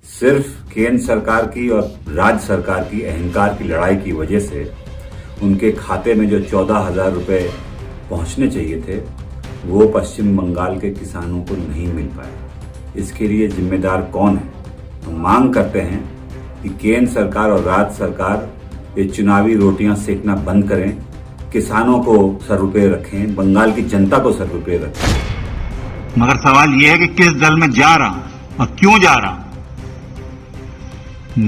सिर्फ केंद्र सरकार की और राज्य सरकार की अहंकार की लड़ाई की वजह से उनके खाते में जो 14,000 रुपए पहुंचने चाहिए थे वो पश्चिम बंगाल के किसानों को नहीं मिल पाए। इसके लिए जिम्मेदार कौन है? हम मांग करते हैं कि केंद्र सरकार और राज्य सरकार ये चुनावी रोटियां सेकना बंद करें, किसानों को सर रुपये रखें, बंगाल की जनता को सर रुपये रखें। मगर सवाल ये है कि किस दल में जा रहा हूं और क्यों जा रहा हूं।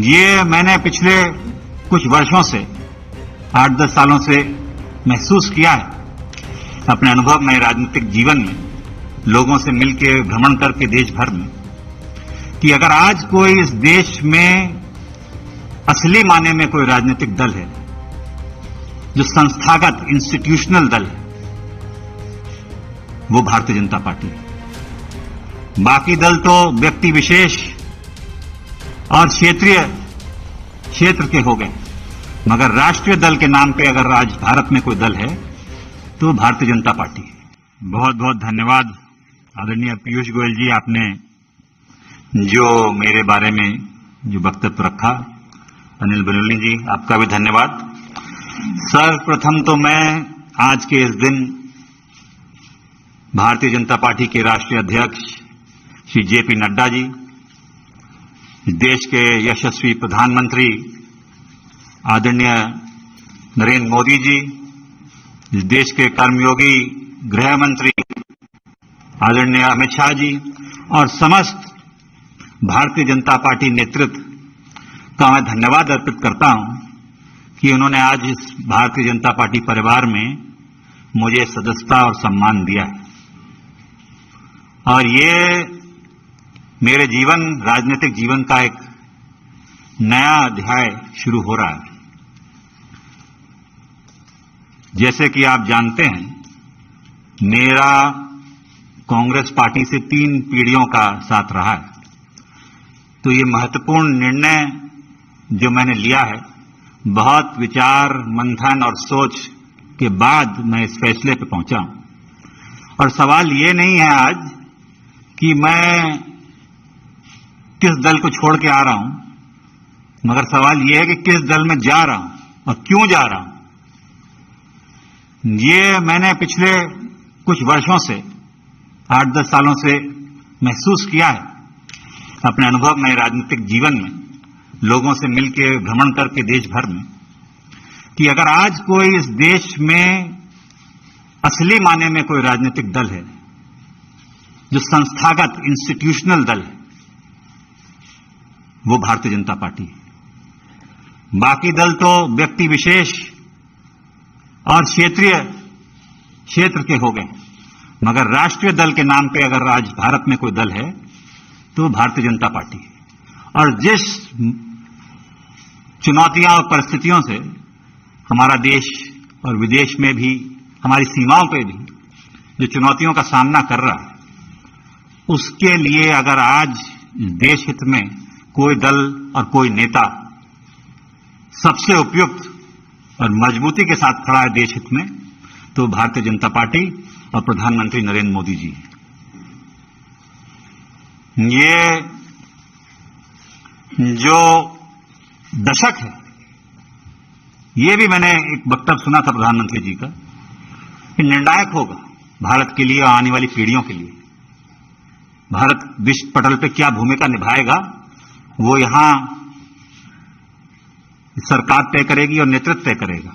ये मैंने पिछले कुछ वर्षों से 8-10 सालों से महसूस किया है अपने अनुभव में, राजनीतिक जीवन में, लोगों से मिलकर भ्रमण करके देश भर में, कि अगर आज कोई इस देश में असली माने में कोई राजनीतिक दल है जो संस्थागत इंस्टीट्यूशनल दल है, वो भारतीय जनता पार्टी है। बाकी दल तो व्यक्ति विशेष और क्षेत्र के हो गए, मगर राष्ट्रीय दल के नाम पे अगर आज भारत में कोई दल है तो भारतीय जनता पार्टी है। बहुत बहुत धन्यवाद आदरणीय पीयूष गोयल जी, आपने जो मेरे बारे में जो वक्तव्य रखा। अनिल बलूनी जी, आपका भी धन्यवाद। सर्वप्रथम तो मैं आज के इस दिन भारतीय जनता पार्टी के राष्ट्रीय अध्यक्ष श्री जेपी नड्डा जी, देश के यशस्वी प्रधानमंत्री आदरणीय नरेंद्र मोदी जी, इस देश के कर्मयोगी गृह मंत्री आदरणीय अमित शाह जी और समस्त भारतीय जनता पार्टी नेतृत्व का मैं धन्यवाद अर्पित करता हूं कि उन्होंने आज इस भारतीय जनता पार्टी परिवार में मुझे सदस्यता और सम्मान दिया है। और ये मेरे राजनीतिक जीवन का एक नया अध्याय शुरू हो रहा है। जैसे कि आप जानते हैं, मेरा कांग्रेस पार्टी से 3 पीढ़ियों का साथ रहा है, तो ये महत्वपूर्ण निर्णय जो मैंने लिया है, बहुत विचार मंथन और सोच के बाद मैं इस फैसले पर पहुंचा हूं। और सवाल ये नहीं है आज कि मैं किस दल को छोड़ के आ रहा हूं, मगर सवाल यह है कि किस दल में जा रहा हूं और क्यों जा रहा हूं। ये मैंने पिछले कुछ वर्षों से 8-10 सालों से महसूस किया है अपने अनुभव में, राजनीतिक जीवन में, लोगों से मिलकर भ्रमण करके देश भर में, कि अगर आज कोई इस देश में असली माने में कोई राजनीतिक दल है जो संस्थागत इंस्टीट्यूशनल दल है, वो भारतीय जनता पार्टी है। बाकी दल तो व्यक्ति विशेष और क्षेत्र के हो गए, मगर राष्ट्रीय दल के नाम पे अगर आज भारत में कोई दल है तो भारतीय जनता पार्टी है। और जिस चुनौतियां और परिस्थितियों से हमारा देश और विदेश में भी, हमारी सीमाओं पे भी जो चुनौतियों का सामना कर रहा है, उसके लिए अगर आज देश हित में कोई दल और कोई नेता सबसे उपयुक्त और मजबूती के साथ खड़ा है देश हित में, तो भारतीय जनता पार्टी और प्रधानमंत्री नरेंद्र मोदी जी। ये जो दशक है, ये भी मैंने एक वक्तव्य सुना था प्रधानमंत्री जी का, कि निर्णायक होगा भारत के लिए और आने वाली पीढ़ियों के लिए। भारत विश्व पटल पे क्या भूमिका निभाएगा वो यहां सरकार तय करेगी और नेतृत्व तय करेगा।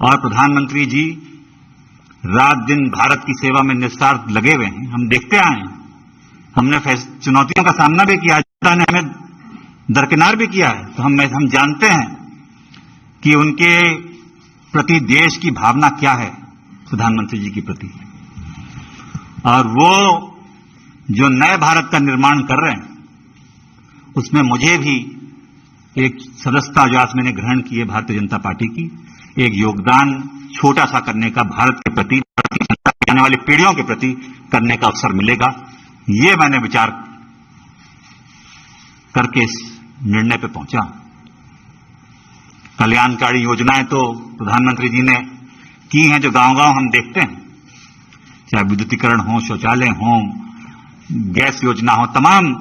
और प्रधानमंत्री जी रात दिन भारत की सेवा में निस्वार्थ लगे हुए हैं। हम देखते आए हैं, हमने चुनौतियों का सामना भी किया, जनता ने हमें दरकिनार भी किया है, तो हम जानते हैं कि उनके प्रति देश की भावना क्या है प्रधानमंत्री जी के प्रति। और वो जो नए भारत का निर्माण कर रहे हैं, उसमें मुझे भी एक सदस्यता जो आज मैंने ग्रहण की है भारतीय जनता पार्टी की, एक योगदान छोटा सा करने का भारत के प्रति, आने वाली पीढ़ियों के प्रति करने का अवसर मिलेगा। ये मैंने विचार करके इस निर्णय पे पहुंचा। कल्याणकारी योजनाएं तो प्रधानमंत्री जी ने की हैं, जो गांव-गांव हम देखते हैं, चाहे विद्युतीकरण हो, शौचालय हो, गैस योजना हो, तमाम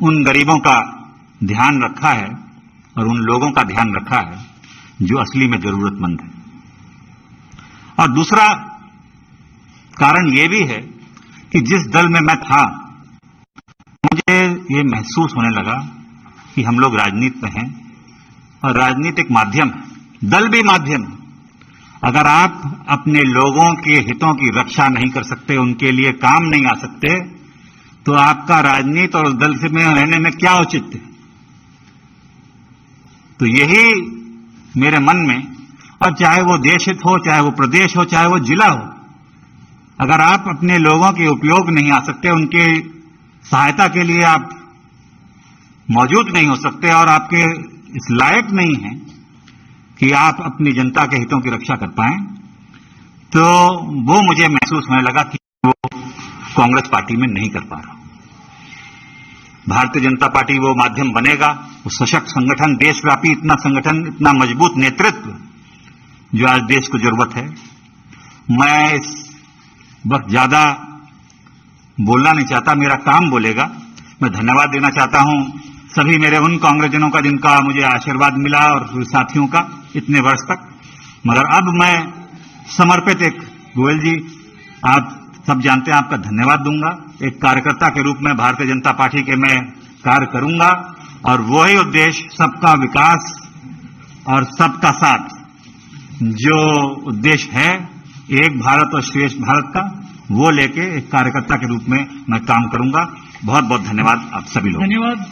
उन गरीबों का ध्यान रखा है और उन लोगों का ध्यान रखा है जो असली में जरूरतमंद है। और दूसरा कारण यह भी है कि जिस दल में मैं था, मुझे ये महसूस होने लगा कि हम लोग राजनीति में हैं और राजनीति एक माध्यम है, दल भी माध्यम है। अगर आप अपने लोगों के हितों की रक्षा नहीं कर सकते, उनके लिए काम नहीं आ सकते, तो आपका राजनीति और दल से में रहने में क्या औचित्य है? तो यही मेरे मन में, और चाहे वो देश हित हो, चाहे वो प्रदेश हो, चाहे वो जिला हो, अगर आप अपने लोगों के उपयोग नहीं आ सकते, उनके सहायता के लिए आप मौजूद नहीं हो सकते और आपके इस लायक नहीं हैं कि आप अपनी जनता के हितों की रक्षा कर पाएं, तो वो मुझे महसूस होने लगा कि वो कांग्रेस पार्टी में नहीं कर पा रहा। भारतीय जनता पार्टी वो माध्यम बनेगा, वो सशक्त संगठन, देशव्यापी इतना संगठन, इतना मजबूत नेतृत्व जो आज देश को जरूरत है। मैं इस वक्त ज्यादा बोलना नहीं चाहता, मेरा काम बोलेगा। मैं धन्यवाद देना चाहता हूं सभी मेरे उन कांग्रेसजनों का जिनका मुझे आशीर्वाद मिला और साथियों का इतने वर्ष तक। मगर अब मैं समर्पित एक गोयल जी, आप सब जानते हैं, आपका धन्यवाद दूंगा। एक कार्यकर्ता के रूप में भारतीय जनता पार्टी के मैं कार्य करूंगा और वही उद्देश्य, सबका विकास और सबका साथ, जो उद्देश्य है एक भारत और श्रेष्ठ भारत का, वो लेके एक कार्यकर्ता के रूप में मैं काम करूंगा। बहुत बहुत धन्यवाद आप सभी लोग। धन्यवाद।